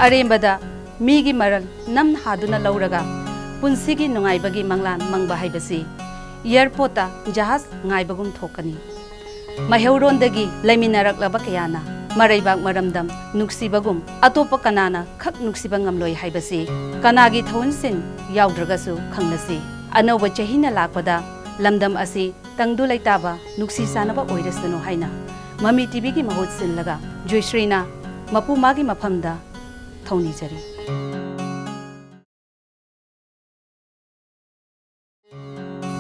Arembada migi maral nam haduna lauraga punsigi nungaibagi manglan mangba haibasi airporta jahaz ngaibagum thokani maheuron-dagi laiminaraklaba kayana maraibak maramdam nuksibagum atopa kanana khak nuksiba ngamloi haibasi kanagi thonsin yaudragasu khanglasi Anouba chahina lakpada lamdam asi tangdu laitaba nuksi sanaba oirasano haina Mami TV gi mahut sinlaga Joyshrina mapu magi maphamda thoni jari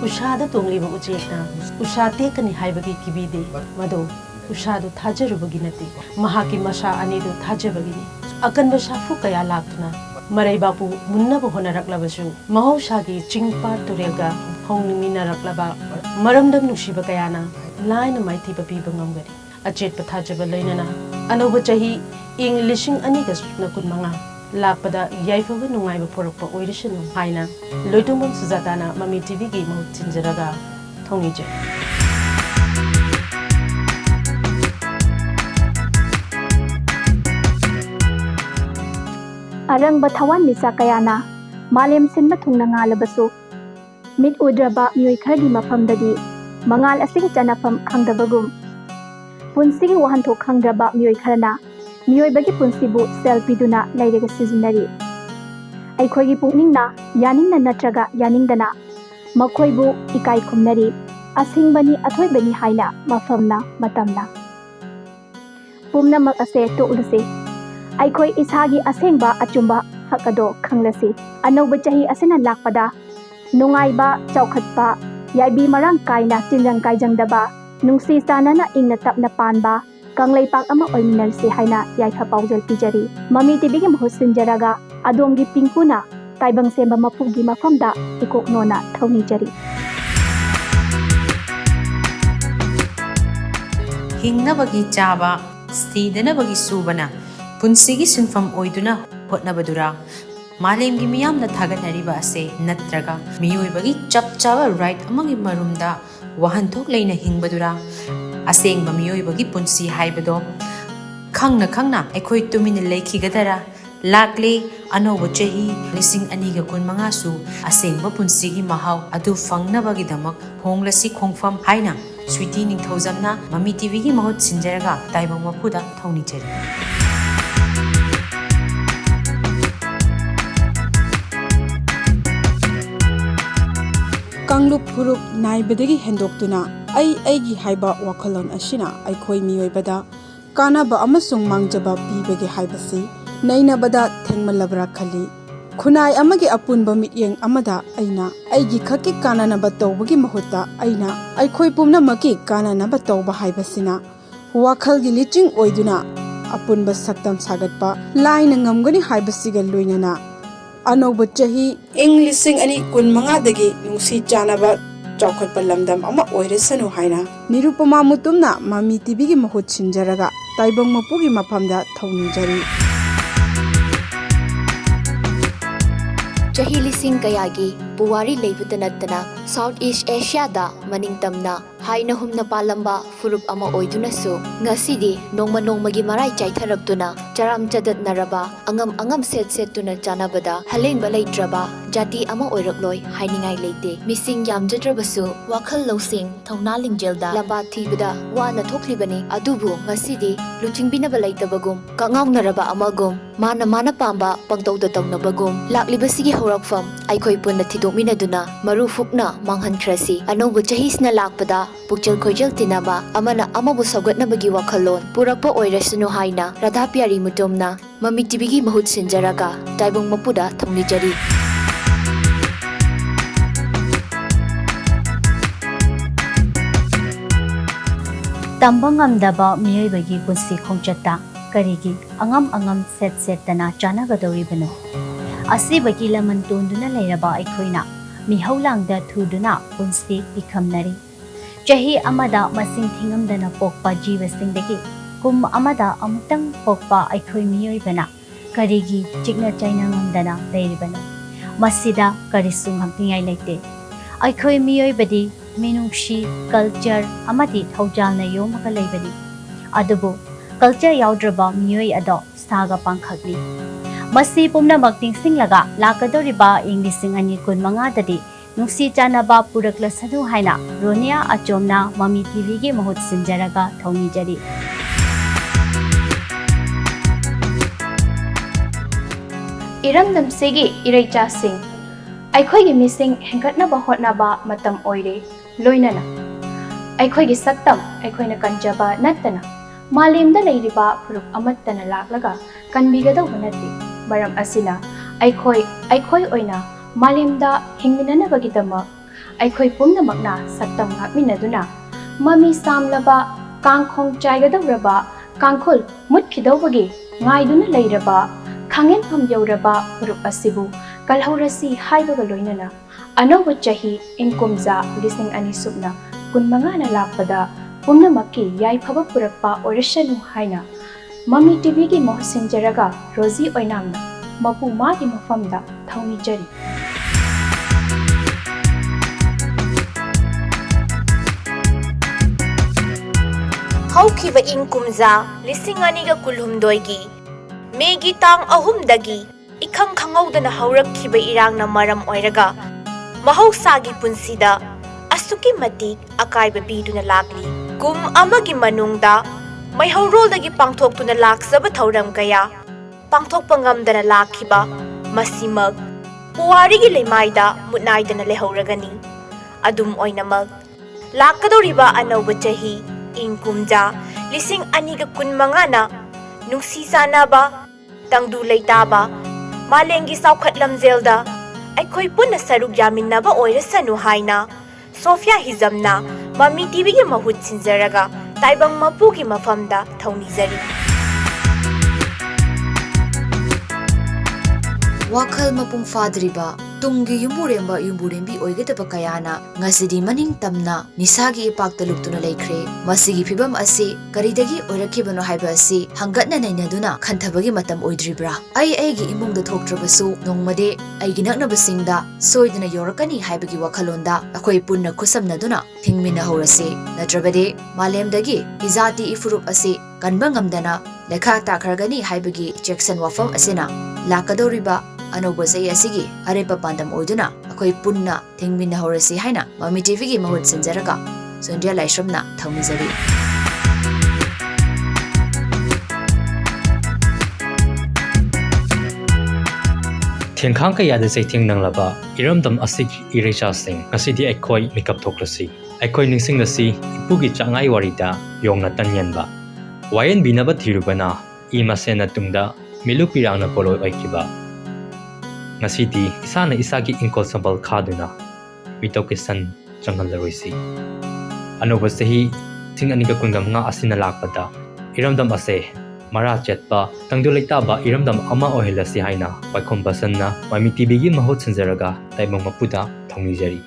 Ushada tongliba ujekna ushate kani haibagi kibide mado ushadu thajarubagi nati mahaki masha anidu thajabagini akanba shafu kaya laktuna maraibapu munnabu honaraklabasu mahaushagi chingpar turelga hongninginaraklaba maramdam nushiba kayana laina maithiba piba ngamgari achet pathajaba lainana Anouba chahi ing lishing aniga sukna kunmanga lakpada Yaipha nungaiba porokpa oirishanu haina loitumbam sujatana Mami TV gi mahut sinjaraga thongi Arang batawan misa kayana malem sinba thungna ngalabasu mit udraba mioi khargi mafamdadi mangal asing chanafam khangdabagum punsigi wahanthok khangdraba mioi kharana mioi bagi punsibu selfie duna lairaga sizinari aikhoigi pukningna yaningna natraga yaningdana makhoibu ikai khumnari asingbani athoibani haina mafamna matamna pumnamak ase to ulase aikhoi isagi asengba achumba hakado khanglasi Anouba chahi asena lakpada nungaiba chaukhatpa yaibi marang kaina tinjang kaijangdaba nungsi sanana ingna tapna panba kanglaipak ama oiminarsi haina Yaipha Paojel Pijari Mami TV gi mahut sinjaraga adomgi pingpuna taibang semba mapugi mafamda ikok nona thoni jari hingnabagi chaba stidanabagi subana punsigi sinfam oiduna hotnabadura malemgi miyamna thaganariba ase natraga miyoibagi chapchaba right amangi marumda wahanthok leina hingbadura asengba miyoibagi punsi haibado khangna aikhoi tumina leikhigadara lakle Anouba chahi lising aniga kunmanga su asengba punsigi mahau adu fangnabagi damak honglasi khongfam haina Sweetie ningthaujamna Mami TV gi mahut sinjaraga taibang mapuda thoni jari Kanglup Purup Naibadagi Hendoktuna Aigi Haiba Wakalon Ashina Aikoi Miyoibada Kanaba Amasung Mangjaba Pibagi Haibasi Nainabada Tengmalabra Kali Kunai Amagi Apunba Mityeng Amada Aina Aigi Kaki Kananaba Tobagi Mahuta Aina Aikoi Pumna Maki Kananaba Toba Haibasina Wakalgi Liching Oiduna Apunba Saktam Sagatpa Lain Ngamgani Haibasiga Luinana Anouba chahi lising ani kunmangadagi nungsi chanaba chawkhatpa lamdam ama oirasanu haina nirupama mutumna Mami TV gi mahut sinjaraga taibang mapugi mafamda thoni jari chahi lising kayagi puwari leibutanattana South East Asia da maningtamna haina humna palamba furup ama oidunasu ngasidi nongmagi marai chaitharaktuna charam chadat naraba angam set tuna chanabada halen balaitraba jati ama oirakloi hainingai leite mising yamjadrabasu wakhal losing thongna lingjelda lamba thibada wana thoklibani adubu ngasidi luchingbina balaitabagum kangawnaraba amagum mana pamba pangtawda tawnabagum laklibasigi horakfam aikhoi punna thidokminaduna marufukna manghankrasi Anouba chahisna lakpada pukjal khoijal tinaba amana amabu saugatnabagi wakhalon purakpa oirasunu haina radha pyari mutumna Mami TV gi mahut sinjaraga taibang mapuda thongli jari Tambangamdaba miyoibagi punsi khongchatta karigi angam set tana chanagadoribano asibagi laman tonduna leiraba aikhoina mihaulangda thuduna punsi ikhamnari chahi amada masing thingamdana pokpa jivasingdagi kum amada amutang pokpa aikhoi miyoibana karigi chikna chaina ngamdana leiribano masida karisung hamtingai leite aikhoi miyoibadi minungshi culture amadi thaujalna yomaga leibani adubu culture yaudraba miyoi ado saga pangkhagli Masi pumnamak ningsinglaga lakadoriba ing 2025dadi nungsi chanaba puraklasanu haina Ronia Achomna Mami TV gi mahut sinjaraga thaunijari. Iramdamsigi iraichasing ꯑꯩꯈꯣꯏꯒꯤ ꯃꯤꯁꯤꯡ ꯍꯦꯟꯒꯠꯅꯕ ꯍꯣꯠꯅꯕ ꯃꯇꯝ ꯑꯣꯏꯔꯦ ꯂꯣꯏꯅꯅ ꯑꯩꯈꯣꯏꯒꯤ ꯁꯛꯇꯝ ꯑꯩꯈꯣꯏꯅ ꯀꯟꯖꯕ ꯅꯠꯇꯅ ꯃꯥꯂꯦꯝꯗ ꯂꯩꯔꯤꯕ ꯐꯨꯔꯨꯞ ꯑꯃꯠꯇꯅ ꯂꯥꯛꯂꯒ ꯀꯟꯕꯤꯒꯗꯧꯕ ꯅꯠꯇꯦ ꯃꯔꯝ ꯑꯁꯤꯅ ꯑꯩꯈꯣꯏ ꯑꯣꯏꯅ ꯃꯥꯂꯦꯝꯗ ꯍꯤꯡꯃꯤꯟꯅꯅꯕꯒꯤꯗꯃꯛ ꯑꯩꯈꯣꯏ ꯄꯨꯝꯅꯃꯛꯅ ꯁꯛꯇꯝ ꯉꯥꯛꯃꯤꯟꯅꯗꯨꯅ ꯃꯃꯤ ꯁꯥꯝꯂꯕ ꯀꯥꯡꯈꯣꯡ ꯆꯥꯏꯒꯗꯧꯔꯕ ꯀꯥꯡꯈꯨꯜ ꯃꯨꯠꯈꯤꯗꯧꯕꯒꯤ ꯉꯥꯏꯗꯨꯅ ꯂꯩꯔꯕ ꯈꯥꯡꯉꯦꯟꯐꯝ ꯌꯧꯔꯕ ꯐꯨꯔꯨꯞ ꯑꯁꯤꯕꯨ ꯀꯜꯍꯧꯔꯁꯤ ꯍꯥꯏꯕꯒ ꯂꯣꯏꯅꯅ ꯑꯅꯧꯕ ꯆꯍꯤ ꯏꯪ ꯀꯨꯝꯖꯥ 2025ꯅ ꯂꯥꯛꯄꯗ ꯄꯨꯝꯅꯃꯛꯀꯤ ꯌꯥꯏꯐꯕ ꯄꯨꯔꯛꯄ ꯑꯣꯏꯔꯁꯅꯨ ꯍꯥꯏꯅ ꯃꯃꯤ ꯇꯤꯚꯤꯒꯤ ꯃꯍꯨꯠ ꯁꯤꯟꯖꯔꯒ ꯔꯣꯖꯤ ꯑꯣꯏꯅꯥꯝꯅ ꯃꯄꯨ ꯃꯥꯒꯤ ꯃꯐꯝꯗ ꯊꯧꯅꯤꯖꯔꯤ. ꯍꯧꯈꯤꯕ ꯏꯪ ꯀꯨꯝꯖꯥ 2026ꯒꯤ ꯃꯦꯒꯤ ꯇꯥꯡ 3ꯗꯒꯤ इखंग खंगौदना हौरखिब इरांगना मरम ओइरगा महौसागी पुंसीदा असुकी मतिक अकाइब पीदुना लागली कुम अमगी मनुंगदा मैहौरोलदगी पांगथोक्तुना लाक्सब थौरम कया पांगथोक्पा ngamदना लाखिबा मसिमग पुवारीगी लेमाइदा मुनाइदना लेहौरगनी अदुम ओइनमग लाकदोरिबा अनौब चही इंग कुमजा 2025 नुंसी सानाबा तंगदु लेताबा मालेंगी साउखत लमजेलदा अखोई पुन्ना सरुक यामिन्नबा ओइरसनु हाइना सोफिया हिजमना मम्मी टीवी गे महुत सिंजरगा ताइबंग मपुगी मफमदा थौनिजरी. वाखल मपुंग फादरिबा Tungi युमुरेंबी ओइगदबा कयाना ngasidi maning tamna nisagi ipakta luptuna leikre masigi phibam asi karidagi oirakibano haiba asi hangatna nainaduna khanthabagi matam oidribra aigi imungda thoktrabasu nongmade aigi naknabasingda soidana yorakani haibagi wakhalonda akoi punna khusamnaduna thingmina horase natrabade malemdagi izati ifurup asi kanbangamdana lekha takhargani haibagi jackson wafam asina lakadoriba अनौब चही असिगी अरेप पांदम ओइदुना अखोई पुन्ना थेंगमिन हौरसी हाइना mummy TV गी महूत सिंजरगा सोंडिया लाइश्रमना थौनिजरी. थेंखांग कयाद चैथिंग नंगलबा इरमदम असिगी इरेचा सिंग ngasidi अखोई makeup थोक्लसी अखोई निंगसिंगलसी इपुगी चांगाई वारिदा योंगना तन्यनबा वायन बिनबा थिरुबना इमासेना तुंगदा मिलुपिरांगना पोलोय ओइकिबा ngasidi isana isagi inkol sambal khaduna mitokesan changalroisi anoba sehi sing anika kungamnga asina lakpada iramdam ase mara chetpa tangduleita ba iramdam ama ohelasi haina paikhom basanna mami tv gi mahot sanjaraga taimang mapuda thongjari.